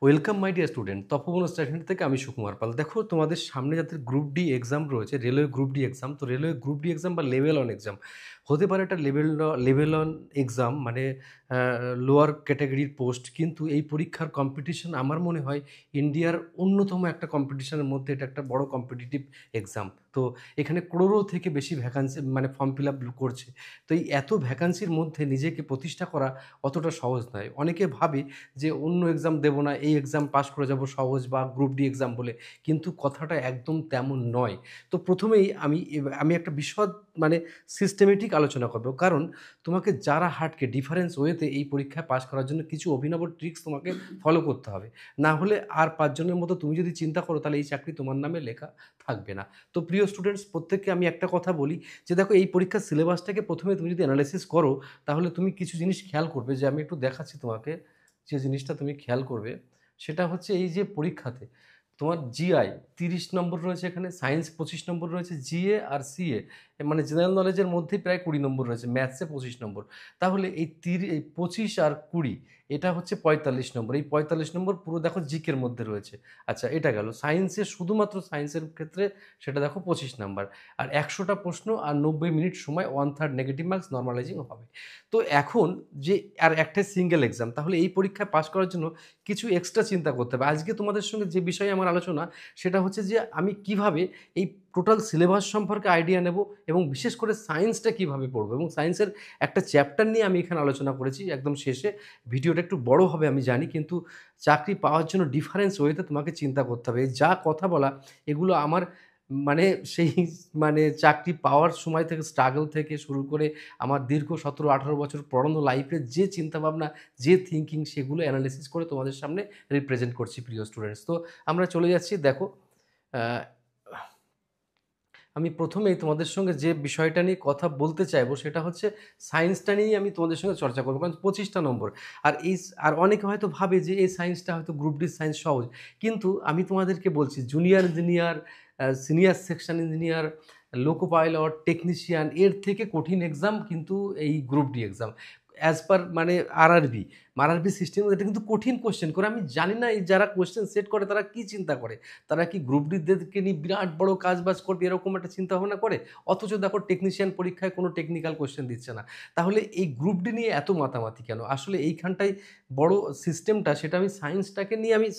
Welcome my dear student, Tapoban station থেকে আমি সুকুমার পাল। দেখো, তোমাদের সামনে যাদের গ্রুপ ডি এক্সাম রয়েছে, রেলওয়ে গ্রুপ ডি এক্সাম, তো রেলওয়ে গ্রুপ ডি এক্সাম বা লেভেল অন এক্সাম হতে পারে। একটা লেভেল অন এক্সাম মানে লোয়ার ক্যাটাগরির পোস্ট, কিন্তু এই পরীক্ষার কম্পিটিশন আমার মনে হয় ইন্ডিয়ার অন্যতম একটা কম্পিটিশনের মধ্যে এটা একটা বড় কম্পিটিটিভ এক্সাম। তো এখানে করোড়ো থেকে বেশি ভ্যাকান্সি মানে ফর্ম ফিল আপ করছে। তো এই এত ভ্যাকান্সির মধ্যে নিজেকে প্রতিষ্ঠা করা অতটা সহজ নয়। অনেকে ভাবে যে অন্য এক্সাম দেবো না, এই এক্সাম পাস করে যাব সহজ, বা গ্রুপ ডি এক্সাম বলে, কিন্তু কথাটা একদম তেমন নয়। তো প্রথমেই আমি একটা বিশদ মানে সিস্টেমেটিক আলোচনা করব, কারণ তোমাকে যারা হাটকে ডিফারেন্স ওয়েতে এই পরীক্ষায় পাস করার জন্য কিছু অভিনব ট্রিক্স তোমাকে ফলো করতে হবে। না হলে আর পাঁচজনের মতো তুমি যদি চিন্তা করো, তাহলে এই চাকরি তোমার নামে লেখা থাকবে না। তো প্রিয় স্টুডেন্টস, প্রত্যেককে আমি একটা কথা বলি যে দেখো, এই পরীক্ষার সিলেবাসটাকে প্রথমে তুমি যদি অ্যানালাইসিস করো, তাহলে তুমি কিছু জিনিস খেয়াল করবে, যে আমি একটু দেখাচ্ছি তোমাকে। যে জিনিসটা তুমি খেয়াল করবে সেটা হচ্ছে, এই যে পরীক্ষাতে তোমার জিআই 30 নম্বর রয়েছে, এখানে সায়েন্স 25 নম্বর রয়েছে, জিএ আর সিএ মানে জেনারেল নলেজের মধ্যেই প্রায় 20 নম্বর রয়েছে, ম্যাথসে 25 নম্বর। তাহলে এই 25 আর 20, এটা হচ্ছে 45 নম্বর। এই 45 নম্বর পুরো দেখো জিকের মধ্যে রয়েছে। আচ্ছা, এটা গেল সায়েন্সের, শুধুমাত্র সায়েন্সের ক্ষেত্রে সেটা দেখো 25 নম্বর। আর 100টা প্রশ্ন আর 90 মিনিট সময়, 1/3 নেগেটিভ মার্কস, নর্মালাইজিং হবে। তো এখন যে আর একটা সিঙ্গেল এক্সাম, তাহলে এই পরীক্ষায় পাস করার জন্য কিছু এক্সট্রা চিন্তা করতে হবে। আজকে তোমাদের সঙ্গে যে বিষয়ে আমার আলোচনা, সেটা হচ্ছে যে আমি কিভাবে এই টোটাল সিলেবাস সম্পর্কে আইডিয়া নেব, এবং বিশেষ করে সায়েন্সটা কিভাবে পড়বো, এবং সায়েন্সের একটা চ্যাপ্টার নিয়ে আমি এখানে আলোচনা করেছি একদম শেষে। ভিডিওটা একটু বড় হবে আমি জানি, কিন্তু চাকরি পাওয়ার জন্য ডিফারেন্স ওয়েতে তোমাকে চিন্তা করতে হবে। এই যা কথা বলা, এগুলো আমার মানে সেই মানে চাকরি পাওয়ার সময় থেকে, স্ট্রাগল থেকে শুরু করে আমার দীর্ঘ 17-18 বছর পড়ানো লাইফের যে চিন্তাভাবনা, যে থিঙ্কিং, সেগুলো অ্যানালিসিস করে তোমাদের সামনে রিপ্রেজেন্ট করছি প্রিয় স্টুডেন্টস। তো আমরা চলে যাচ্ছি। দেখো, আমি প্রথমেই তোমাদের সঙ্গে যে বিষয়টা নিয়ে কথা বলতে চাইবো, সেটা হচ্ছে সায়েন্সটা নিয়েই আমি তোমাদের সঙ্গে চর্চা করবো, কারণ 25টা নম্বর। আর অনেকে হয়তো ভাবে যে এই সায়েন্সটা হয়তো গ্রুপ ডি সায়েন্স সহজ, কিন্তু আমি তোমাদেরকে বলছি, junior engineer, senior section engineer, loco pilot, technician, এর থেকে কঠিন এক্সাম কিন্তু এই group D exam. As per মানে আরআরবি সিস্টেম, এটা কিন্তু কঠিন কোশ্চেন করে। আমি জানি না এই যারা কোশ্চেন সেট করে তারা কি চিন্তা করে। তারা কি গ্রুপ ডিদেরকে নিয়ে বিরাট বড় কাজ বাজ করবে, এরকম একটা চিন্তা ভাবনা করে? অথচ দেখো, টেকনিশিয়ান পরীক্ষায় কোনো টেকনিক্যাল কোশ্চেন দিচ্ছে না। তাহলে এই গ্রুপ ডি নিয়ে এত মাতামাতি কেন? আসলে এইখানটাই বড় সিস্টেমটা, সেটা আমি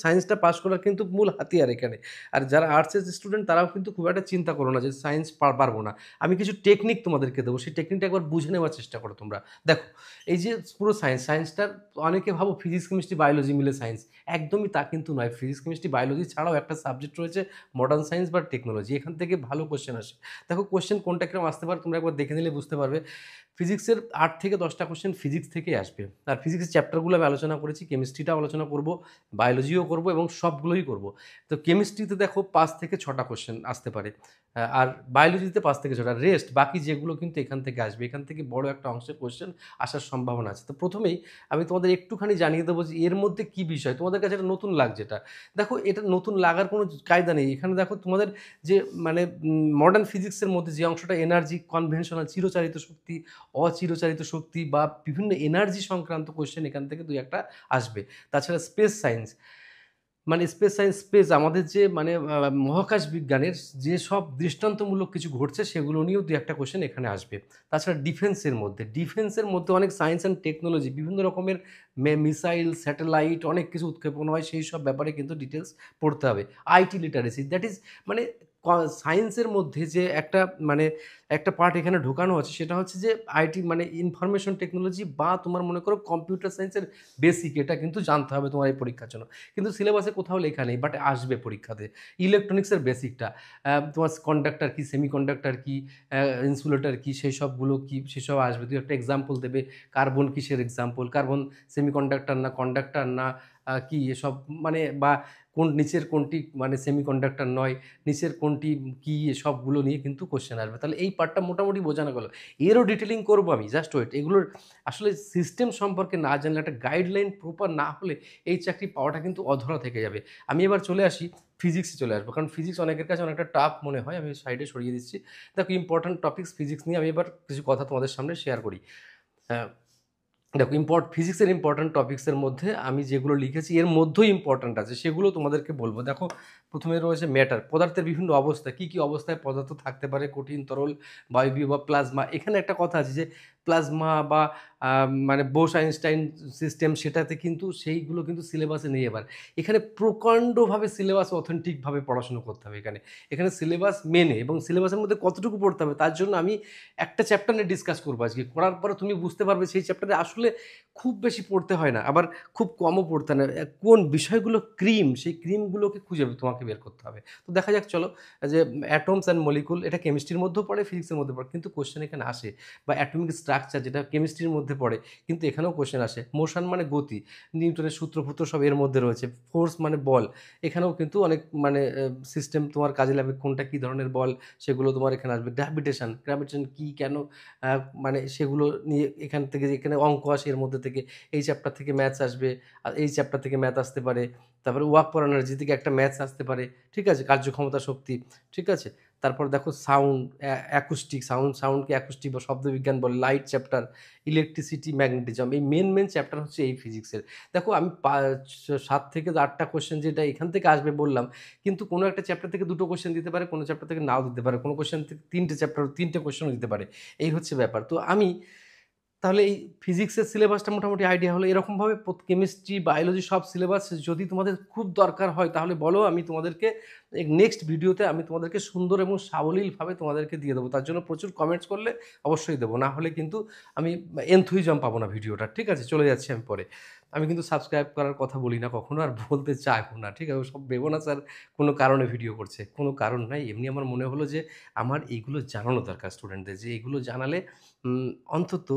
সায়েন্সটা পাস করার কিন্তু মূল হাতিয়ার এখানে। আর যারা আর্টসের স্টুডেন্ট, তারাও কিন্তু খুব একটা চিন্তা করো না যে সায়েন্স পারবো না। আমি কিছু টেকনিক তোমাদেরকে দেবো, সেই টেকনিকটা একবার বুঝে নেওয়ার চেষ্টা করো তোমরা। দেখো, এই যে পুরো সায়েন্সটার, অনেকে ভাবো ফিজিক্স কেমিস্ট্রি বায়োলজি মিলে সায়েন্স। একদমই তা কিন্তু নয়। ফিজিক্স কেমিস্ট্রি বায়োলজি ছাড়াও একটা সাবজেক্ট রয়েছে মডার্ন সায়েন্স বা টেকনোলজি। এখান থেকে ভালো কোশ্চেন আসে। দেখো, কোশ্চেন কোনটা কিরকম আসতে পারে তোমরা একবার দেখে নিলে বুঝতে পারবে। ফিজিক্সের 8 থেকে 10টা কোশ্চেন ফিজিক্স থেকেই আসবে। আর ফিজিক্সের চ্যাপ্টারগুলো আমি আলোচনা করেছি, কেমিস্ট্রিটাও আলোচনা করব, বায়োলজিও করব, এবং সবগুলোই করব। তো কেমিস্ট্রিতে দেখো 5 থেকে 6টা কোশ্চেন আসতে পারে, আর বায়োলজিতে 5 থেকে 6টা। রেস্ট বাকি যেগুলো কিন্তু এখান থেকে আসবে। এখান থেকে বড় একটা অংশের কোশ্চেন আসার সম্ভাবনা আছে। তো প্রথমেই আমি তোমাদের একটুখানি জানিয়ে দেবো যে এর মধ্যে কী বিষয় তোমাদের কাছে এটা নতুন লাগছে। এটা দেখো, এটা নতুন লাগার কোনো কায়দা নেই। এখানে দেখো, তোমাদের যে মানে মডার্ন ফিজিক্সের মধ্যে যে অংশটা, এনার্জি, কনভেনশনাল, চিরচারিত শক্তি, অচিরচারিত শক্তি, বা বিভিন্ন এনার্জি সংক্রান্ত কোশ্চেন এখান থেকে 2-1টা আসবে। তাছাড়া স্পেস সায়েন্স, মানে স্পেস সায়েন্স, স্পেস আমাদের যে মানে মহাকাশ বিজ্ঞানের যে সব দৃষ্টান্তমূলক কিছু ঘটছে, সেগুলো নিয়েও 2-1টা কোশ্চেন এখানে আসবে। তাছাড়া ডিফেন্সের মধ্যে অনেক সায়েন্স অ্যান্ড টেকনোলজি, বিভিন্ন রকমের মিসাইল, স্যাটেলাইট, অনেক কিছু উৎক্ষেপণ হয়, সেই সব ব্যাপারে কিন্তু ডিটেলস পড়তে হবে। আইটি লিটারেসি, দ্যাট ইজ মানে সায়েন্সের মধ্যে যে একটা মানে একটা পার্ট এখানে ঢোকানো আছে, সেটা হচ্ছে যে আইটি মানে ইনফরমেশন টেকনোলজি, বা তোমার মনে করো কম্পিউটার সায়েন্সের বেসিক, এটা কিন্তু জানতে হবে তোমার এই পরীক্ষার জন্য। কিন্তু সিলেবাসে কোথাও লেখা নেই, বাট আসবে পরীক্ষাতে। ইলেকট্রনিক্সের বেসিকটা, তোমার কন্ডাক্টর কী, সেমি কন্ডাক্টর কী, ইনসুলেটর কী, সেই সবগুলো কী, সেসব আসবে। তুই একটা এক্সাম্পল দেবে, কার্বন কিসের এক্সাম্পল, কার্বন সেমি কন্ডাক্টর না কন্ডাক্টর না, কি এসব মানে, বা নিচের কোনটি মানে সেমি কন্ডাক্টর নয়, নিচের কোনটি কী, সবগুলো নিয়ে কিন্তু কোশ্চেন আসবে। তাহলে এই পার্টটা মোটামুটি বোঝানো গেল। এরও ডিটেলিং করবো আমি, জাস্ট ওয়েট। এগুলোর আসলে সিস্টেম সম্পর্কে না জানলে, একটা গাইডলাইন প্রপার না হলে, এই চাকরি পাওয়াটা কিন্তু অধরা থেকে যাবে। আমি এবার চলে আসি, ফিজিক্সে চলে আসবো, কারণ ফিজিক্স অনেকের কাছে অনেকটা টাফ মনে হয়। আমি সাইডে সরিয়ে দিচ্ছি। দেখো, ইম্পর্ট্যান্ট টপিকস ফিজিক্স নিয়ে আমি এবার কিছু কথা তোমাদের সামনে শেয়ার করি। দেখো ফিজিক্সের ইম্পর্ট্যান্ট টপিক্সের মধ্যে আমি যেগুলো লিখেছি এর মধ্যেই ইম্পর্ট্যান্ট আছে, সেগুলো তোমাদেরকে বলবো। দেখো, প্রথমে রয়েছে ম্যাটার, পদার্থের বিভিন্ন অবস্থা, কি কি অবস্থায় পদার্থ থাকতে পারে, কঠিন, তরল, বায়বীয় বা প্লাজমা। এখানে একটা কথা আছে যে প্লাজমা বা মানে বোস আইনস্টাইন সিস্টেম, সেটাতে কিন্তু সেইগুলো কিন্তু সিলেবাসে নেই। এবার এখানে প্রকাণ্ডভাবে সিলেবাস অথেন্টিকভাবে পড়াশুনো করতে হবে। এখানে এখানে সিলেবাস মেনে এবং সিলেবাসের মধ্যে কতটুকু পড়তে হবে তার জন্য আমি একটা চ্যাপ্টার নিয়ে ডিসকাস করবো আজকে। করার পরে তুমি বুঝতে পারবে সেই চ্যাপ্টারে আসলে খুব বেশি পড়তে হয় না, আবার খুব কমও পড়তে হয় না। কোন বিষয়গুলো ক্রিম, সেই ক্রিমগুলোকে খুঁজে তোমাকে বের করতে হবে। তো দেখা যাক, চলো, যে অ্যাটমস অ্যান্ড মলিকুল, এটা কেমিস্ট্রির মধ্যেও পড়ে, ফিজিক্সের মধ্যে পড়ে, কিন্তু কোশ্চেন এখানে আসে। বা অ্যাটমিক স্ট্রাকচার, যেটা কেমিস্ট্রির মধ্যে পড়ে, কিন্তু এখানেও কোশ্চেন আসে। মোশন মানে গতি, নিউটনের সূত্রপুত্র সব এর মধ্যে রয়েছে। ফোর্স মানে বল, এখানেও কিন্তু অনেক মানে সিস্টেম তোমার কাজে লাগবে, কোনটা কী ধরনের বল সেগুলো তোমার এখানে আসবে। গ্র্যাভিটেশন কী, কেন, মানে সেগুলো নিয়ে এখান থেকে, এখানে অঙ্ক আসে এর মধ্যে থেকে, এই চ্যাপ্টার থেকে ম্যাথস আসবে, আর এই চ্যাপ্টার থেকে ম্যাথ আসতে পারে। তারপরে ওয়ার্ক ফর এনার্জি থেকে একটা ম্যাথস আসতে পারে, ঠিক আছে, কার্যক্ষমতা শক্তি, ঠিক আছে। তারপর দেখো সাউন্ড, অ্যাকুস্টিক, সাউন্ডকে অ্যাকুস্টিক বা শব্দবিজ্ঞান বলে। লাইট চ্যাপ্টার, ইলেকট্রিসিটি, ম্যাগনেটিজম, এই মেন চ্যাপ্টার হচ্ছে এই ফিজিক্সের। দেখো আমি 7 থেকে 8টা কোশ্চেন যেটা এখান থেকে আসবে বললাম, কিন্তু কোনো একটা চ্যাপ্টার থেকে 2টো কোশ্চেন দিতে পারে, কোনো চ্যাপ্টার থেকে নাও দিতে পারে, কোনো কোশ্চেন থেকে 3টে কোশ্চেনও দিতে পারে। এই হচ্ছে ব্যাপার। তো আমি তাহলে এই ফিজিক্সের সিলেবাসটা মোটামুটি আইডিয়া হলো। এরকমভাবে কেমিস্ট্রি, বায়োলজি সব সিলেবাস যদি তোমাদের খুব দরকার হয় তাহলে বলো, আমি তোমাদেরকে নেক্সট ভিডিওতে আমি তোমাদেরকে সুন্দর এবং সাবলীলভাবে তোমাদেরকে দিয়ে দেবো। তার জন্য প্রচুর কমেন্টস করলে অবশ্যই দেবো, না হলে কিন্তু আমি এনথুইজম পাবো না ভিডিওটা, ঠিক আছে। চলে যাচ্ছি আমি পরে। আমি কিন্তু সাবস্ক্রাইব করার কথা বলি না কখনো, আর বলতে চাইবো না, ঠিক আছে। সব ভেবো না স্যার কোনো কারণে ভিডিও করছে, কোনো কারণ নাই। এমনি আমার মনে হলো যে আমার এইগুলো জানানো দরকার স্টুডেন্টদের, যে এগুলো জানালে অন্তত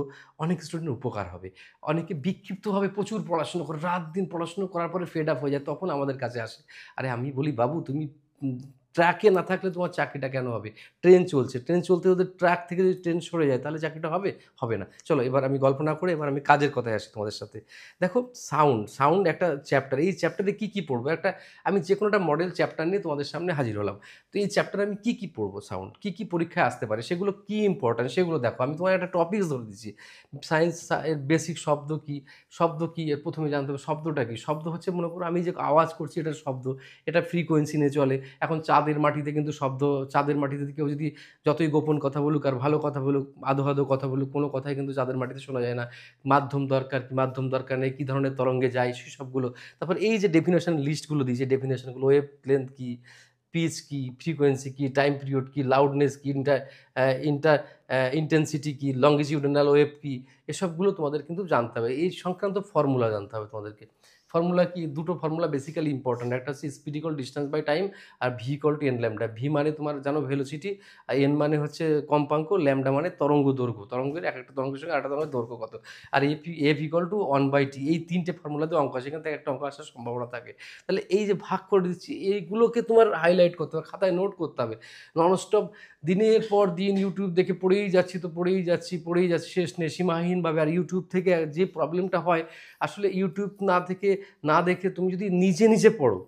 অনেক স্টুডেন্টের উপকার হবে। অনেকে বিক্ষিপ্তভাবে প্রচুর পড়াশুনো করে, রাত দিন পড়াশুনো করার পরে ফেড আপ হয়ে যায়, তখন আমাদের কাছে আসে। আরে আমি বলি, বাবু তুমি ট্র্যাকে না থাকলে তোমার চাকরিটা কেন হবে? ট্রেন চলছে, ট্রেন চলতে চলতে ট্র্যাক থেকে যদি ট্রেন সরে যায় তাহলে চাকরিটা হবে? হবে না। চলো এবার আমি গল্প না করে এবার আমি কাজের কথায় আসি তোমাদের সাথে। দেখো, সাউন্ড একটা চ্যাপ্টার। এই চ্যাপ্টারে কী পড়বো? আমি যে কোনো একটা মডেল চ্যাপ্টার নিয়ে তোমাদের সামনে হাজির হলাম। তো এই চ্যাপ্টারে আমি কী পড়বো? সাউন্ড কী পরীক্ষায় আসতে পারে, সেগুলো কী ইম্পর্ট্যান্ট সেগুলো দেখো। আমি তোমার একটা টপিকস ধরে দিচ্ছি। সায়েন্স এর বেসিক শব্দ কী এর প্রথমে জানতে হবে শব্দটা কী। শব্দ হচ্ছে, মনে করো আমি যে আওয়াজ করছি এটার শব্দ, এটা ফ্রিকোয়েন্সি নিয়ে চলে। এখন চাঁদের মাটিতে কিন্তু চাঁদের মাটিতে কেউ যদি যতই গোপন কথা বলুক আর ভালো কথা বলুক, আধো কথা বলুক, কোনো কথাই কিন্তু চাঁদের মাটিতে শোনা যায় না। মাধ্যম দরকার কি, মাধ্যম দরকার নেই, কী ধরনের তরঙ্গে যায় সেসবগুলো। তারপর এই যে ডেফিনেশন লিস্টগুলো দিয়েছে, ডেফিনেশনগুলো, ওয়েভ লেন্থ কী, পিচ কী, ফ্রিকোয়েন্সি কী, টাইম পিরিয়ড কী, লাউডনেস কী, ইন্টার ইন্টেন্সিটি কী, লংগিটিউডিনাল ওয়েভ কী, এসবগুলো তোমাদের কিন্তু জানতে হবে। এই সংক্রান্ত ফর্মুলা জানতে হবে তোমাদেরকে। ফর্মুলা কি, দুটো ফর্মুলা বেসিক্যালি ইম্পর্ট্যান্ট। একটা হচ্ছে speed equal distance by time, আর V equal to N lambda. V মানে তোমার জানো ভেলোসিটি, আর এন মানে হচ্ছে কম্পাঙ্ক, ল্যামডা মানে তরঙ্গ দৈর্ঘ্য। তরঙ্গের একটা তরঙ্গের সঙ্গে আরেকটা তরঙ্গের দৈর্ঘ্য কত। আর এফ ইকুয়াল টু 1/t। এই 3টে ফর্মুলাতে অঙ্ক আসে, এখান থেকে একটা অঙ্ক আসার সম্ভাবনা থাকে। তাহলে এই যে ভাগ করে দিচ্ছি, এইগুলোকে তোমার হাইলাইট করতে হবে, খাতায় নোট করতে হবে। ননস্টপ দিনের পর দিন ইউটিউব দেখে পড়েই যাচ্ছি, শেষ নেই সীমাহীনভাবে। আর ইউটিউব থেকে যে প্রবলেমটা হয়, আসলে ইউটিউব না দেখে তুমি যদি নিজে পড়ো,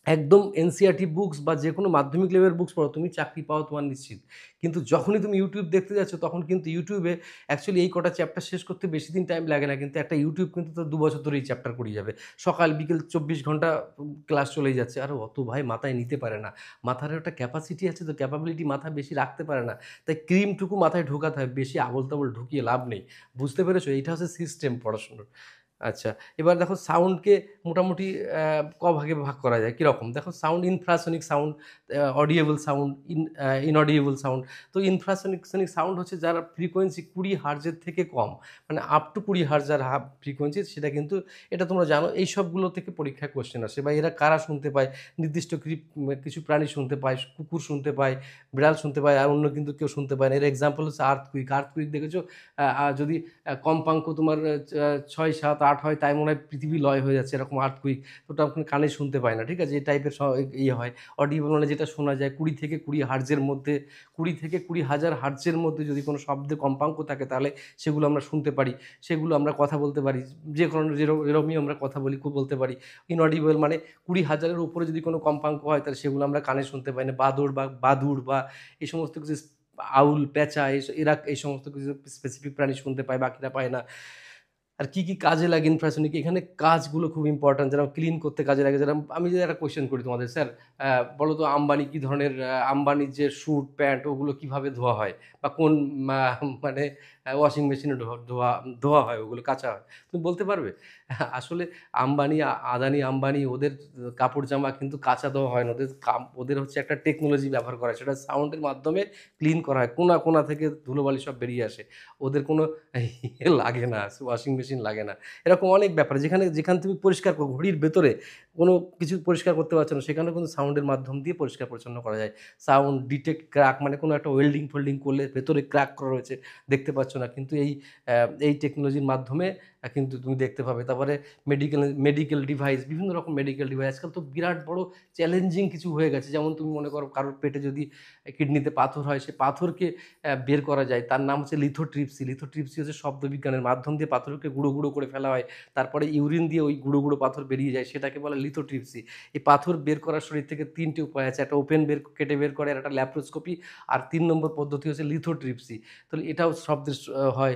একদম এনসিইআরটি বুকস বা যে কোনো মাধ্যমিক লেভেলের বুকস পড়ো, তুমি চাকরি পাওয়া তোমার নিশ্চিত। কিন্তু যখনই তুমি ইউটিউব দেখতে যাচ্ছ, তখন কিন্তু ইউটিউবে অ্যাকচুয়ালি এই কটা চ্যাপ্টার শেষ করতে বেশি দিন টাইম লাগে না, কিন্তু একটা ইউটিউব কিন্তু তো 2 বছর ধরে এই চ্যাপ্টার করিয়ে যাবে। সকাল বিকেল 24 ঘন্টা ক্লাস চলেই যাচ্ছে। আর অত ভাই মাথায় নিতে পারে না। মাথার একটা ক্যাপাসিটি আছে, তো ক্যাপাবিলিটি মাথায় বেশি রাখতে পারে না। তাই ক্রিমটুকু মাথায় ঢোকাতে হয়, বেশি আবোল তাবোল ঢুকিয়ে লাভ নেই। বুঝতে পেরেছো? এইটা হচ্ছে সিস্টেম পড়াশুনোর। আচ্ছা, এবার দেখো সাউন্ডকে মোটামুটি ভাগে ভাগ করা যায় কীরকম। দেখো, sound, infrasonic sound, audible sound, inaudible sound. তো ইনফ্রাসনিক সাউন্ড হচ্ছে যারা ফ্রিকোয়েন্সি 20 হার্জের থেকে কম, মানে আপ টু 20 হার্জ যার ফ্রিকোয়েন্সি, সেটা কিন্তু এটা তোমরা জানো। এই সবগুলো থেকে পরীক্ষায় কোশ্চেন আসে। বা এরা কারা শুনতে পায়, নির্দিষ্ট কিছু প্রাণী শুনতে পায়, কুকুর শুনতে পায়, বিড়াল শুনতে পায়, আর অন্য কিন্তু কেউ শুনতে পায় না। এর এক্সাম্পল হচ্ছে আর্থকুইক দেখেছো? যদি কম্পাঙ্ক তোমার 6, 7, 8 হয়, তাই মনে হয় পৃথিবী লয় হয়ে যাচ্ছে, এরকম আর্থকুইক। তো ওটা আপনি কানে শুনতে পায় না, ঠিক আছে। এই টাইপের ইয়ে হয়। অডিয়েবল মানে যেটা শোনা যায় 20 থেকে 20 হার্জের মধ্যে, 20 থেকে 20,000 হার্জের মধ্যে যদি কোনো শব্দে কম্পাঙ্ক থাকে, তাহলে সেগুলো আমরা শুনতে পারি, সেগুলো আমরা কথা বলতে পারি, যে কোনো যেরকমই আমরা কথা বলতে পারি। ইনঅডিবল মানে 20,000-এর উপরে যদি কোনো কম্পাঙ্ক হয়, তাহলে সেগুলো আমরা কানে শুনতে পাই না। বাদুড় বা এই সমস্ত কিছু, আউল, পেঁচা, এরা এই সমস্ত কিছু স্পেসিফিক প্রাণী শুনতে পায়, বাকিরা পায় না। আর কি, কি কাজে লাগে ইনফ্রাসোনিক? এখানে কাজগুলো খুব ইম্পোর্টেন্ট, যেরকম ক্লিন করতে কাজে লাগে। যেরকম আমি যদি একটা কোয়েশ্চেন করি তোমাদের, স্যার বলো তো আম্বানি কি ধরনের আম্বানির যে স্যুট, প্যান্ট ওগুলো কিভাবে ধোয়া হয়? বা কোন মা মানে ওয়াশিং মেশিনে ধোয়া ধোয়া হয়, ওগুলো কাচা হয়? তুমি বলতে পারবে? আসলে আম্বানি, আদানি, আম্বানি ওদের কাপড় জামা কিন্তু কাচা দেওয়া হয় না। ওদের হচ্ছে একটা টেকনোলজি ব্যবহার করা হয়। সেটা সাউন্ডের মাধ্যমে ক্লিন করা হয়। কোণা, কোণা থেকে ধুলোবালি সব বেরিয়ে আসে। ওদের কোনো লাগে না, ওয়াশিং মেশিন লাগে না। এরকম অনেক ব্যাপার যেখানে তুমি পরিষ্কার ঘড়ির ভেতরে কোনো কিছু পরিষ্কার করতে পারছো না, সেখানেও কিন্তু সাউন্ডের মাধ্যম দিয়ে পরিষ্কার পরিচ্ছন্ন করা যায়। সাউন্ড ডিটেক্ট ক্র্যাক, মানে কোনো একটা ওয়েল্ডিং ফোল্ডিং করলে ভেতরে ক্র্যাক করা রয়েছে, দেখতে পাচ্ছ না, কিন্তু এই টেকনোলজির মাধ্যমে কিন্তু তুমি দেখতে পাবে। তারপরে মেডিকেল ডিভাইস, বিভিন্ন রকম মেডিকেল ডিভাইস আজকাল তো বিরাট বড় চ্যালেঞ্জিং কিছু হয়ে গেছে। যেমন তুমি মনে করো কারোর পেটে যদি কিডনিতে পাথর হয়, সে পাথরকে বের করা যায়। তার নাম হচ্ছে লিথোট্রিপসি। লিথোট্রিপসি হচ্ছে শব্দবিজ্ঞানের মাধ্যম দিয়ে পাথরকে গুঁড়ো গুঁড়ো করে ফেলা হয়, তারপরে ইউরিন দিয়ে ওই গুঁড়ো গুঁড়ো পাথর বেরিয়ে যায়, সেটাকে বলে লিথোট্রিপসি। এই পাথর বের করার শরীর থেকে ৩টে উপায় আছে, একটা ওপেন কেটে বের করে, আর একটা ল্যাপ্রোস্কোপি, আর ৩ নম্বর পদ্ধতি হচ্ছে লিথোট্রিপসি। তাহলে এটাও শব্দের হয়।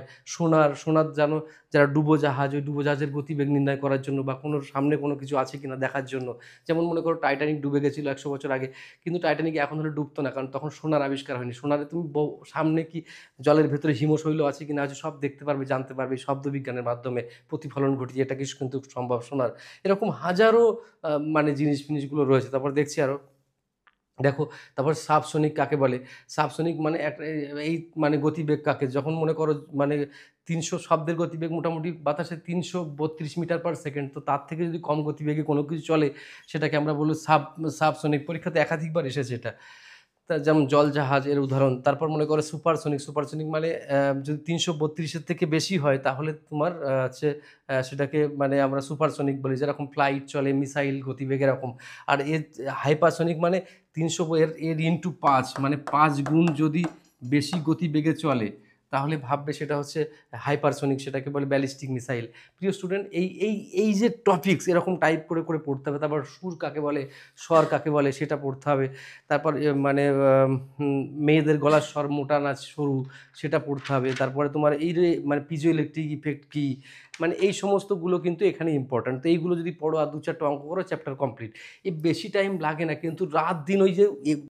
সোনার জানো, যারা ডুবোজাহাজ, ওই ডুবোজাহাজের গতিবেগ নির্ণয় করার জন্য, বা কোনো সামনে কোনো কিছু আছে কিনা দেখার জন্য। যেমন মনে করো টাইটানিক ডুবে গেছিল ১০০ বছর আগে, কিন্তু টাইটানিক এখন হলে ডুবতো না, কারণ তখন সোনার আবিষ্কার হয়নি। সোনারে তুমি সামনে কি জলের ভেতরে হিমশৈল আছে কিনা আছে সব দেখতে পারবে, জানতে পারবে শব্দবিজ্ঞানের মাধ্যমে প্রতিফলন ঘটিয়ে, এটা কিন্তু সম্ভব সোনার। এরকম হাজারো মানে জিনিসগুলো রয়েছে। তারপর দেখছি আরো, দেখো, তারপর সাবসনিক কাকে বলে? সাবসনিক মানে একটা এই মানে গতিবেগ কাকে, যখন মনে করো মানে ৩০০ শব্দের গতিবেগ মোটামুটি বাতাসে ৩৩০ মিটার/সেকেন্ড, তো তার থেকে যদি কম গতিবেগে কোনো কিছু চলে, সেটাকে আমরা বলবো সাবসনিক। পরীক্ষাতে একাধিকবার এসেছে এটা। তা যেমন জলজাহাজ এর উদাহরণ। তারপর মনে করো সুপারসনিক মানে যদি ৩৩২-এর থেকে বেশি হয়, তাহলে তোমার হচ্ছে সেটাকে মানে আমরা সুপারসনিক বলি, যেরকম ফ্লাইট চলে, মিসাইল গতিবেগ এরকম। আর এর হাইপারসনিক মানে ৩০০, এর ইনটু ৫, মানে ৫ গুণ যদি বেশি গতিবেগে চলে, তাহলে ভাববে সেটা হচ্ছে হাইপারসনিক, সেটাকে বলে ব্যালিস্টিক মিসাইল। প্রিয় স্টুডেন্ট, এই যে টপিকস এরকম টাইপ করে করে পড়তে হবে। তারপর সুর কাকে বলে, স্বর কাকে বলে, সেটা পড়তে হবে। তারপর মানে মেয়েদের গলার স্বর মোটা না সরু, সেটা পড়তে হবে। তারপরে তোমার এই যে মানে পিজো ইলেকট্রিক ইফেক্ট কী, মানে এই সমস্তগুলো কিন্তু এখানে ইম্পর্ট্যান্ট। তো এইগুলো যদি পড়ো আর ২-৪টা অঙ্ক করো, চ্যাপ্টার কমপ্লিট। বেশি টাইম লাগে না, কিন্তু রাত দিন ওই যে